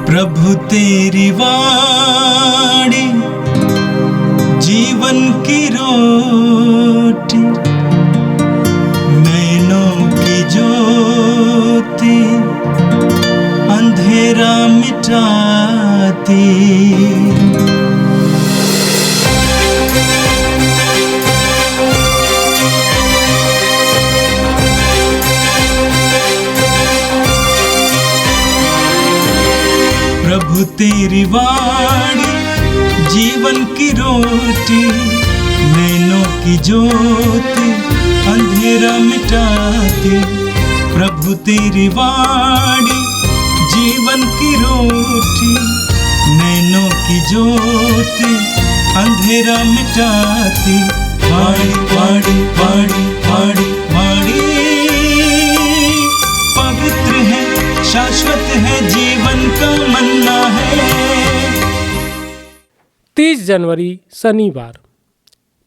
प्रभु तेरी वाणी जीवन की रोटी, नैनों की ज्योति अंधेरा मिटाती। प्रभु तेरी वाणी जीवन की रोटी, नैनों की ज्योति अंधेरा मिटाती। प्रभु तेरी वाणी जीवन की रोटी, नैनों की ज्योति अंधेरा मिटाती। वाणी वाणी वाणी वाणी वाणी पवित्र है, शाश्वत है, जीवन का मन्ना है। 30 जनवरी शनिवार।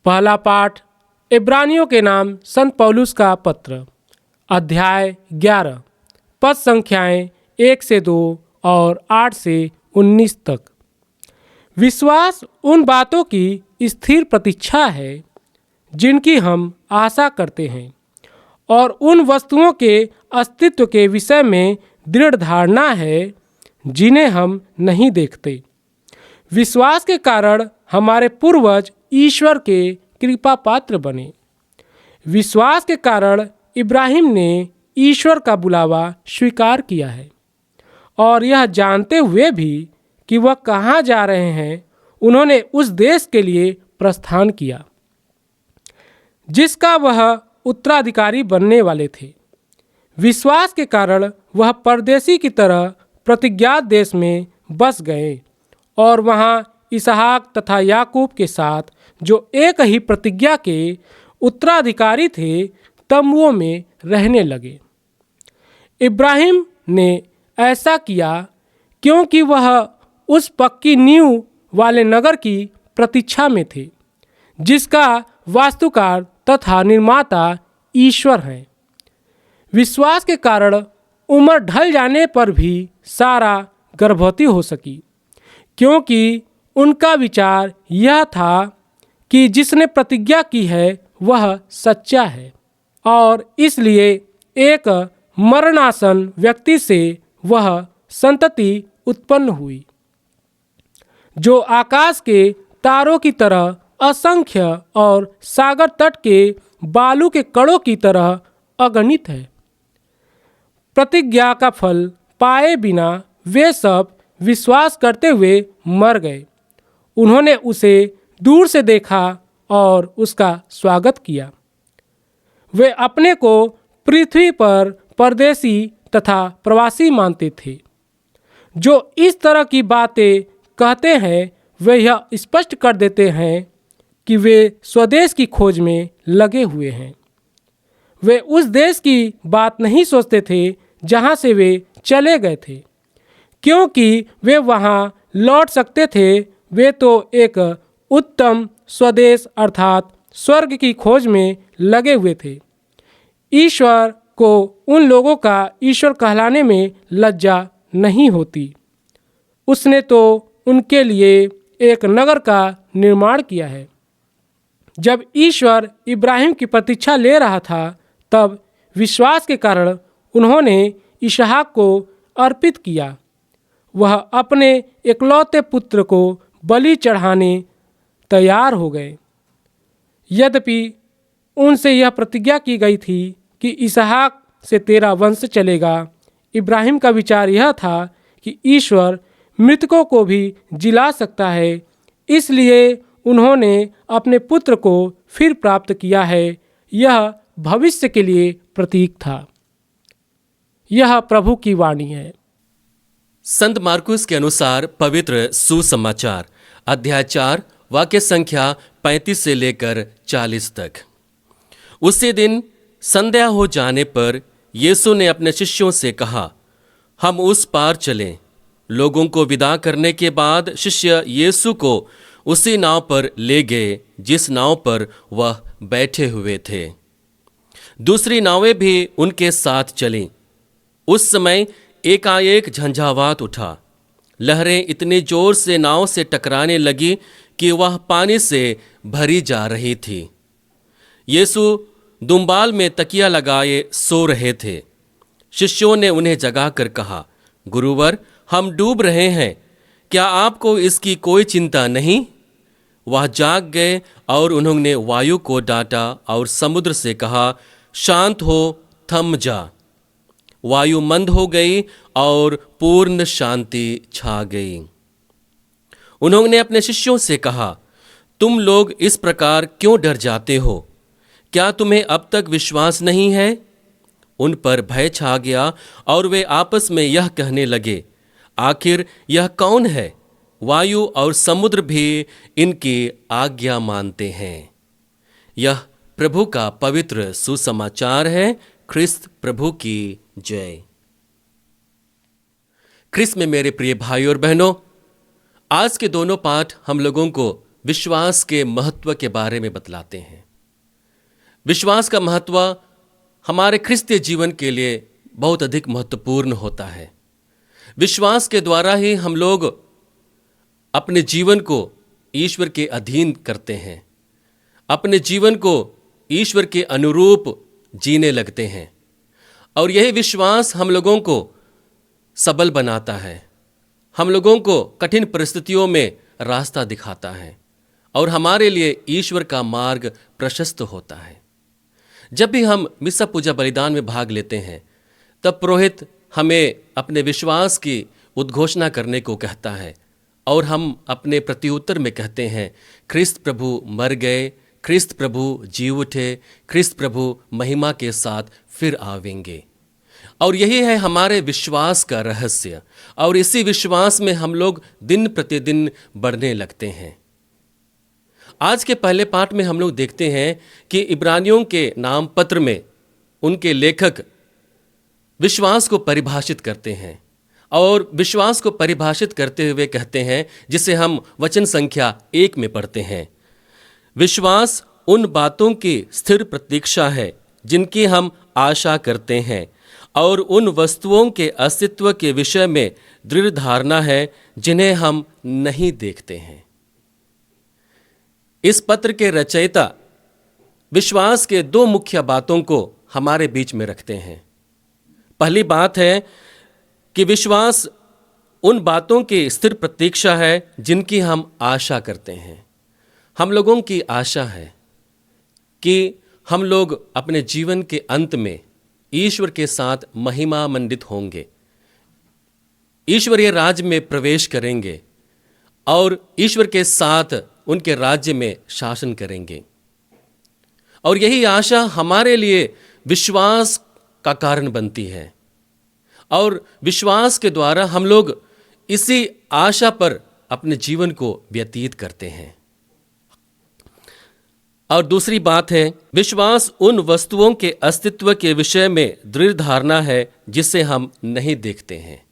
पहला पाठ इब्रानियों के नाम संत पौलुस का पत्र, अध्याय 11, पद संख्याएं 1 से 2 और 8 से 19 तक। विश्वास उन बातों की स्थिर प्रतीक्षा है जिनकी हम आशा करते हैं, और उन वस्तुओं के अस्तित्व के विषय में दृढ़ धारणा है जिन्हें हम नहीं देखते। विश्वास के कारण हमारे पूर्वज ईश्वर के कृपा पात्र बने। विश्वास के कारण इब्राहिम ने ईश्वर का बुलावा स्वीकार किया है, और यह जानते हुए भी कि वह कहाँ जा रहे हैं, उन्होंने उस देश के लिए प्रस्थान किया जिसका वह उत्तराधिकारी बनने वाले थे। विश्वास के कारण वह परदेशी की तरह प्रतिज्ञात देश में बस गए और वहाँ इसहाक तथा याकूब के साथ, जो एक ही प्रतिज्ञा के उत्तराधिकारी थे, तंबुओं में रहने लगे। इब्राहिम ने ऐसा किया क्योंकि वह उस पक्की नींव वाले नगर की प्रतीक्षा में थे जिसका वास्तुकार तथा निर्माता ईश्वर हैं। विश्वास के कारण उम्र ढल जाने पर भी सारा गर्भवती हो सकी, क्योंकि उनका विचार यह था कि जिसने प्रतिज्ञा की है वह सच्चा है, और इसलिए एक मरणासन व्यक्ति से वह संतति उत्पन्न हुई जो आकाश के तारों की तरह असंख्य और सागर तट के बालू के कणों की तरह अगणित है। प्रतिज्ञा का फल पाए बिना वे सब विश्वास करते हुए मर गए। उन्होंने उसे दूर से देखा और उसका स्वागत किया। वे अपने को पृथ्वी पर परदेशी तथा प्रवासी मानते थे। जो इस तरह की बातें कहते हैं वे यह स्पष्ट कर देते हैं कि वे स्वदेश की खोज में लगे हुए हैं। वे उस देश की बात नहीं सोचते थे जहाँ से वे चले गए थे, क्योंकि वे वहाँ लौट सकते थे। वे तो एक उत्तम स्वदेश अर्थात स्वर्ग की खोज में लगे हुए थे। ईश्वर को उन लोगों का ईश्वर कहलाने में लज्जा नहीं होती। उसने तो उनके लिए एक नगर का निर्माण किया है। जब ईश्वर इब्राहिम की प्रतीक्षा ले रहा था, तब विश्वास के कारण उन्होंने इसहाक को अर्पित किया। वह अपने इकलौते पुत्र को बलि चढ़ाने तैयार हो गए। यद्यपि उनसे यह प्रतिज्ञा की गई थी कि इसहाक से तेरा वंश चलेगा, इब्राहिम का विचार यह था कि ईश्वर मृतकों को भी जिला सकता है, इसलिए उन्होंने अपने पुत्र को फिर प्राप्त किया है। यह भविष्य के लिए प्रतीक था। यह प्रभु की वाणी है। संत मार्कुस के अनुसार पवित्र सुसमाचार, अध्याय 4, वाक्य संख्या 35 से लेकर 40 तक। उसी दिन संध्या हो जाने पर यीशु ने अपने शिष्यों से कहा, हम उस पार चलें। लोगों को विदा करने के बाद शिष्य यीशु को उसी नाव पर ले गए जिस नाव पर वह बैठे हुए थे। दूसरी नावें भी उनके साथ चलीं। उस समय एकाएक झंझावात उठा। लहरें इतनी जोर से नाव से टकराने लगी कि वह पानी से भरी जा रही थी। यीशु दुम्बाल में तकिया लगाए सो रहे थे। शिष्यों ने उन्हें जगाकर कहा, गुरुवर, हम डूब रहे हैं, क्या आपको इसकी कोई चिंता नहीं? वह जाग गए और उन्होंने वायु को डांटा और समुद्र से कहा, शांत हो, थम जा। वायु मंद हो गई और पूर्ण शांति छा गई। उन्होंने अपने शिष्यों से कहा, तुम लोग इस प्रकार क्यों डर जाते हो? क्या तुम्हें अब तक विश्वास नहीं है? उन पर भय छा गया और वे आपस में यह कहने लगे, आखिर यह कौन है? वायु और समुद्र भी इनकी आज्ञा मानते हैं। यह प्रभु का पवित्र सुसमाचार है। ख्रिस्त प्रभु की जय। ख्रिस्त में मेरे प्रिय भाई और बहनों, आज के दोनों पाठ हम लोगों को विश्वास के महत्व के बारे में बतलाते हैं। विश्वास का महत्व हमारे ख्रिस्तीय जीवन के लिए बहुत अधिक महत्वपूर्ण होता है। विश्वास के द्वारा ही हम लोग अपने जीवन को ईश्वर के अधीन करते हैं, अपने जीवन को ईश्वर के अनुरूप जीने लगते हैं, और यही विश्वास हम लोगों को सबल बनाता है, हम लोगों को कठिन परिस्थितियों में रास्ता दिखाता है और हमारे लिए ईश्वर का मार्ग प्रशस्त होता है। जब भी हम मिस्सा पूजा बलिदान में भाग लेते हैं, तब पुरोहित हमें अपने विश्वास की उद्घोषणा करने को कहता है और हम अपने प्रत्युत्तर में कहते हैं, ख्रिस्त प्रभु मर गए, ख्रिस्त प्रभु जी उठे, ख्रिस्त प्रभु महिमा के साथ फिर आवेंगे। और यही है हमारे विश्वास का रहस्य, और इसी विश्वास में हम लोग दिन प्रतिदिन बढ़ने लगते हैं। आज के पहले पाठ में हम लोग देखते हैं कि इब्रानियों के नाम पत्र में उनके लेखक विश्वास को परिभाषित करते हैं, और विश्वास को परिभाषित करते हुए कहते हैं, जिसे हम वचन संख्या 1 में पढ़ते हैं, विश्वास उन बातों की स्थिर प्रतीक्षा है जिनकी हम आशा करते हैं, और उन वस्तुओं के अस्तित्व के विषय में दृढ़ धारणा है जिन्हें हम नहीं देखते हैं। इस पत्र के रचयिता विश्वास के 2 मुख्य बातों को हमारे बीच में रखते हैं। पहली बात है कि विश्वास उन बातों की स्थिर प्रतीक्षा है जिनकी हम आशा करते हैं। हम लोगों की आशा है कि हम लोग अपने जीवन के अंत में ईश्वर के साथ महिमा मंडित होंगे, ईश्वरीय राज्य में प्रवेश करेंगे और ईश्वर के साथ उनके राज्य में शासन करेंगे। और यही आशा हमारे लिए विश्वास का कारण बनती है, और विश्वास के द्वारा हम लोग इसी आशा पर अपने जीवन को व्यतीत करते हैं। और दूसरी बात है, विश्वास उन वस्तुओं के अस्तित्व के विषय में दृढ़ धारणा है जिसे हम नहीं देखते हैं।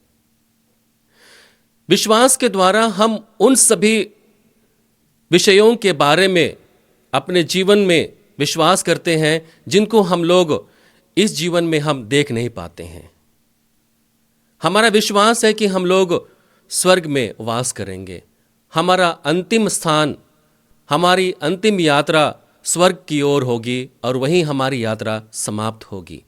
विश्वास के द्वारा हम उन सभी विषयों के बारे में अपने जीवन में विश्वास करते हैं जिनको हम लोग इस जीवन में हम देख नहीं पाते हैं। हमारा विश्वास है कि हम लोग स्वर्ग में वास करेंगे, हमारा अंतिम स्थान, हमारी अंतिम यात्रा स्वर्ग की ओर होगी और वहीं हमारी यात्रा समाप्त होगी।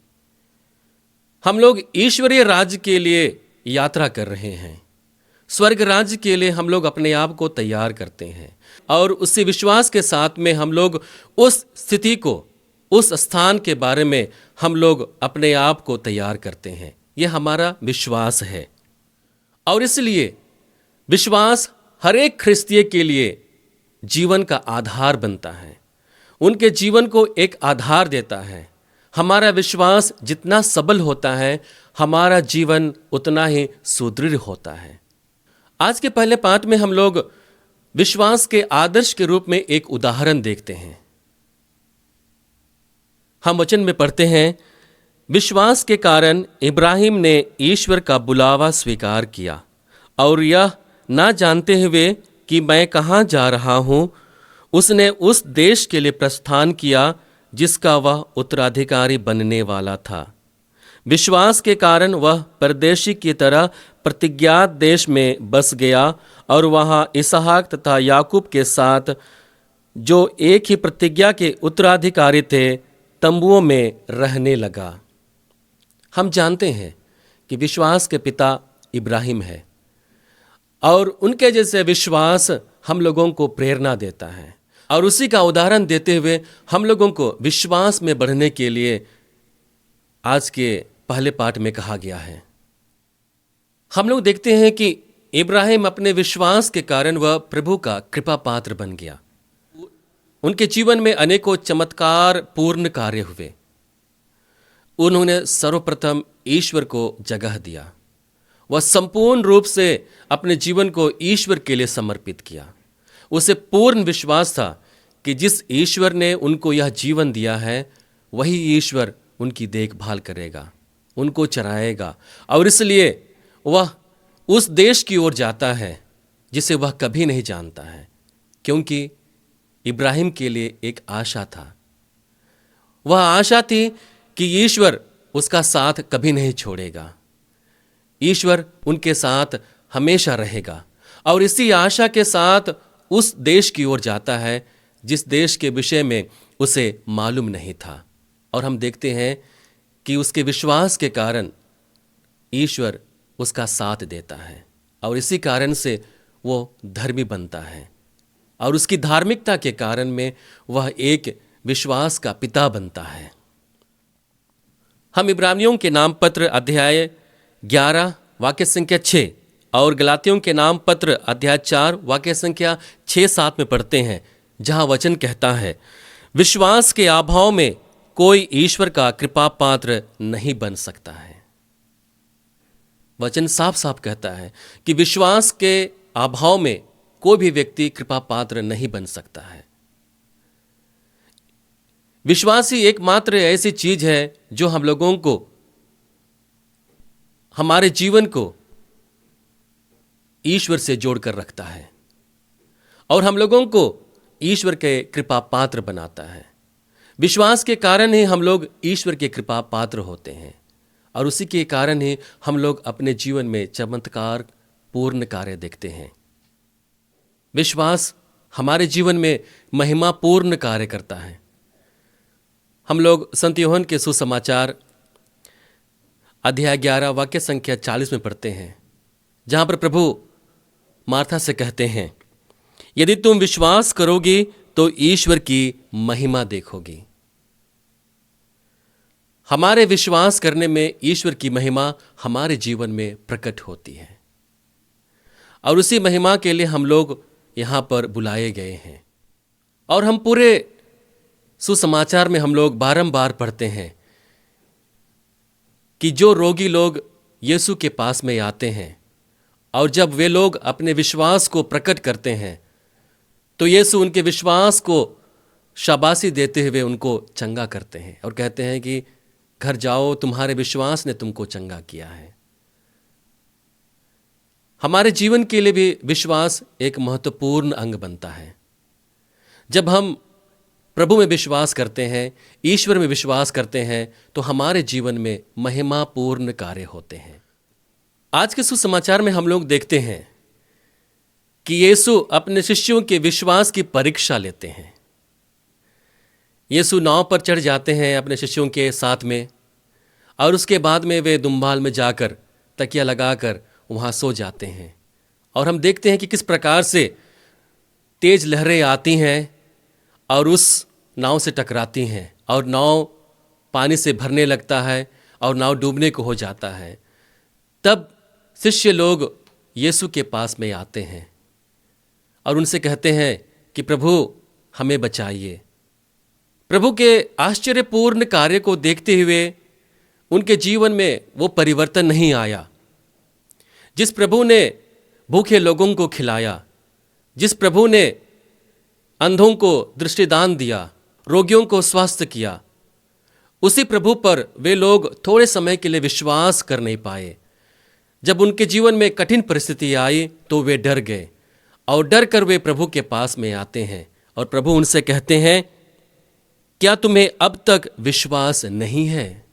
हम लोग ईश्वरीय राज्य के लिए यात्रा कर रहे हैं, स्वर्ग राज्य के लिए हम लोग अपने आप को तैयार करते हैं, और उसी विश्वास के साथ में हम लोग उस स्थिति को, उस स्थान के बारे में हम लोग अपने आप को तैयार करते हैं। यह हमारा विश्वास है, और इसलिए विश्वास हर एक ख्रिस्तीय के लिए जीवन का आधार बनता है, उनके जीवन को एक आधार देता है। हमारा विश्वास जितना सबल होता है, हमारा जीवन उतना ही सुदृढ़ होता है। आज के पहले पाठ में हम लोग विश्वास के आदर्श के रूप में एक उदाहरण देखते हैं। हम वचन में पढ़ते हैं, विश्वास के कारण इब्राहिम ने ईश्वर का बुलावा स्वीकार किया, और यह ना जानते हुए कि मैं कहाँ जा रहा हूँ, उसने उस देश के लिए प्रस्थान किया जिसका वह उत्तराधिकारी बनने वाला था। विश्वास के कारण वह परदेशी की तरह प्रतिज्ञात देश में बस गया और वहाँ इसहाक तथा याकूब के साथ, जो एक ही प्रतिज्ञा के उत्तराधिकारी थे, तंबुओं में रहने लगा। हम जानते हैं कि विश्वास के पिता इब्राहिम है और उनके जैसे विश्वास हम लोगों को प्रेरणा देता है, और उसी का उदाहरण देते हुए हम लोगों को विश्वास में बढ़ने के लिए आज के पहले पाठ में कहा गया है। हम लोग देखते हैं कि इब्राहिम अपने विश्वास के कारण वह प्रभु का कृपा पात्र बन गया। उनके जीवन में अनेकों चमत्कार पूर्ण कार्य हुए। उन्होंने सर्वप्रथम ईश्वर को जगह दिया। वह संपूर्ण रूप से अपने जीवन को ईश्वर के लिए समर्पित किया। उसे पूर्ण विश्वास था कि जिस ईश्वर ने उनको यह जीवन दिया है, वही ईश्वर उनकी देखभाल करेगा, उनको चराएगा, और इसलिए वह उस देश की ओर जाता है जिसे वह कभी नहीं जानता है, क्योंकि इब्राहिम के लिए एक आशा था। वह आशा थी कि ईश्वर उसका साथ कभी नहीं छोड़ेगा, ईश्वर उनके साथ हमेशा रहेगा, और इसी आशा के साथ उस देश की ओर जाता है जिस देश के विषय में उसे मालूम नहीं था। और हम देखते हैं कि उसके विश्वास के कारण ईश्वर उसका साथ देता है, और इसी कारण से वो धर्मी बनता है, और उसकी धार्मिकता के कारण में वह एक विश्वास का पिता बनता है। हम इब्रानियों के नाम पत्र अध्याय 11 वाक्य संख्या 6 और गलातियों के नाम पत्र अध्याय 4 वाक्य संख्या 6-7 में पढ़ते हैं, जहां वचन कहता है, विश्वास के अभाव में कोई ईश्वर का कृपा पात्र नहीं बन सकता है। वचन साफ साफ कहता है कि विश्वास के अभाव में कोई भी व्यक्ति कृपा पात्र नहीं बन सकता है। विश्वास ही एकमात्र ऐसी चीज है जो हम लोगों को, हमारे जीवन को ईश्वर से जोड़कर रखता है और हम लोगों को ईश्वर के कृपा पात्र बनाता है। विश्वास के कारण ही हम लोग ईश्वर के कृपा पात्र होते हैं, और उसी के कारण ही हम लोग अपने जीवन में चमत्कार पूर्ण कार्य देखते हैं। विश्वास हमारे जीवन में महिमा पूर्ण कार्य करता है। हम लोग संत यूहन्ना के सुसमाचार अध्याय 11 वाक्य संख्या 40 में पढ़ते हैं, जहां पर प्रभु मार्था से कहते हैं, यदि तुम विश्वास करोगी तो ईश्वर की महिमा देखोगी। हमारे विश्वास करने में ईश्वर की महिमा हमारे जीवन में प्रकट होती है, और उसी महिमा के लिए हम लोग यहाँ पर बुलाए गए हैं। और हम पूरे सुसमाचार में हम लोग बारंबार पढ़ते हैं कि जो रोगी लोग यीशु के पास में आते हैं, और जब वे लोग अपने विश्वास को प्रकट करते हैं, तो यीशु उनके विश्वास को शाबाशी देते हुए उनको चंगा करते हैं और कहते हैं कि घर जाओ, तुम्हारे विश्वास ने तुमको चंगा किया है। हमारे जीवन के लिए भी विश्वास एक महत्वपूर्ण अंग बनता है। जब हम प्रभु में विश्वास करते हैं, ईश्वर में विश्वास करते हैं, तो हमारे जीवन में महिमापूर्ण कार्य होते हैं। आज के सुसमाचार में हम लोग देखते हैं कि यीशु अपने शिष्यों के विश्वास की परीक्षा लेते हैं। यीशु नाव पर चढ़ जाते हैं अपने शिष्यों के साथ में, और उसके बाद में वे दुम्बाल में जाकर तकिया लगाकर वहाँ सो जाते हैं। और हम देखते हैं कि किस प्रकार से तेज लहरें आती हैं और उस नाव से टकराती हैं, और नाव पानी से भरने लगता है और नाव डूबने को हो जाता है। तब शिष्य लोग यीशु के पास में आते हैं और उनसे कहते हैं कि प्रभु हमें बचाइए। प्रभु के आश्चर्यपूर्ण कार्य को देखते हुए उनके जीवन में वो परिवर्तन नहीं आया। जिस प्रभु ने भूखे लोगों को खिलाया, जिस प्रभु ने अंधों को दृष्टिदान दिया, रोगियों को स्वस्थ किया, उसी प्रभु पर वे लोग थोड़े समय के लिए विश्वास कर नहीं पाए। जब उनके जीवन में कठिन परिस्थिति आई तो वे डर गए, और डर कर वे प्रभु के पास में आते हैं और प्रभु उनसे कहते हैं, क्या तुम्हें अब तक विश्वास नहीं है?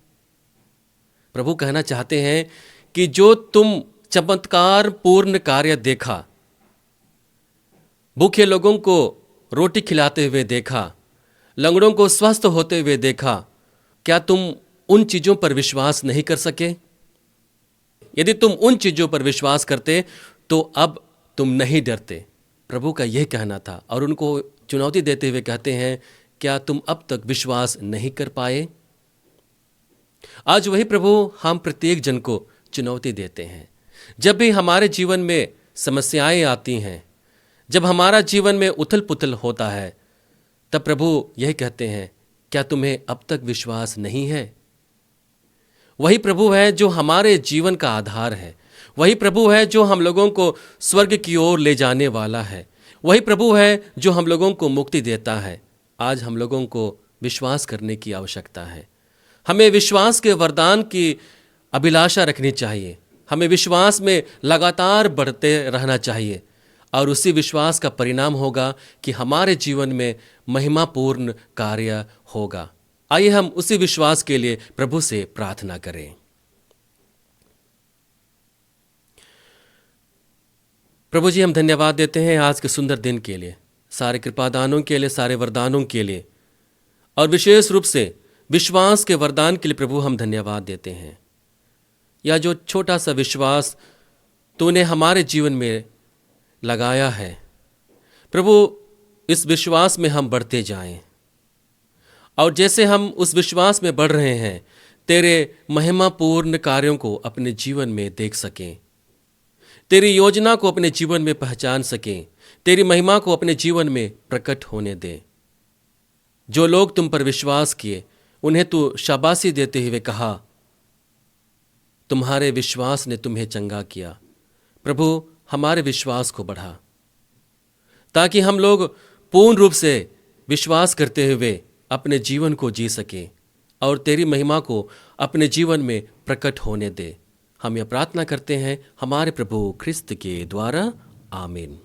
प्रभु कहना चाहते हैं कि जो तुम चमत्कार पूर्ण कार्य देखा, भूखे लोगों को रोटी खिलाते हुए देखा, लंगड़ों को स्वस्थ होते हुए देखा, क्या तुम उन चीज़ों पर विश्वास नहीं कर सके? यदि तुम उन चीज़ों पर विश्वास करते तो अब तुम नहीं डरते। प्रभु का यह कहना था और उनको चुनौती देते हुए कहते हैं, क्या तुम अब तक विश्वास नहीं कर पाए? आज वही प्रभु हम प्रत्येक जन को चुनौती देते हैं। जब भी हमारे जीवन में समस्याएं आती हैं, जब हमारा जीवन में उथल पुथल होता है, तब प्रभु यह कहते हैं, क्या तुम्हें अब तक विश्वास नहीं है? वही प्रभु है जो हमारे जीवन का आधार है। वही प्रभु है जो हम लोगों को स्वर्ग की ओर ले जाने वाला है। वही प्रभु है जो हम लोगों को मुक्ति देता है। आज हम लोगों को विश्वास करने की आवश्यकता है। हमें विश्वास के वरदान की अभिलाषा रखनी चाहिए। हमें विश्वास में लगातार बढ़ते रहना चाहिए और उसी विश्वास का परिणाम होगा कि हमारे जीवन में महिमापूर्ण कार्य होगा। आइए हम उसी विश्वास के लिए प्रभु से प्रार्थना करें। प्रभु जी, हम धन्यवाद देते हैं आज के सुंदर दिन के लिए, सारे कृपादानों के लिए, सारे वरदानों के लिए, और विशेष रूप से विश्वास के वरदान के लिए प्रभु हम धन्यवाद देते हैं। यह जो छोटा सा विश्वास तूने हमारे जीवन में लगाया है प्रभु, इस विश्वास में हम बढ़ते जाएं, और जैसे हम उस विश्वास में बढ़ रहे हैं, तेरे महिमापूर्ण कार्यों को अपने जीवन में देख सकें, तेरी योजना को अपने जीवन में पहचान सकें, तेरी महिमा को अपने जीवन में प्रकट होने दे। जो लोग तुम पर विश्वास किए उन्हें तू शाबाशी देते हुए कहा, तुम्हारे विश्वास ने तुम्हें चंगा किया। प्रभु, हमारे विश्वास को बढ़ा ताकि हम लोग पूर्ण रूप से विश्वास करते हुए अपने जीवन को जी सकें और तेरी महिमा को अपने जीवन में प्रकट होने दे। हम यह प्रार्थना करते हैं हमारे प्रभु ख्रिस्त के द्वारा, आमीन।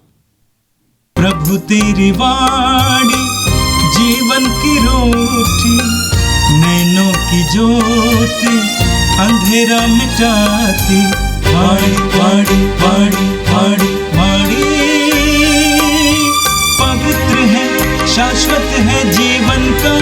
प्रभु तेरी वाणी जीवन की रोटी, नैनों की ज्योति अंधेरा मिटाती। वाणी वाणी वाणी वाणी वाणी पवित्र है, शाश्वत है, जीवन का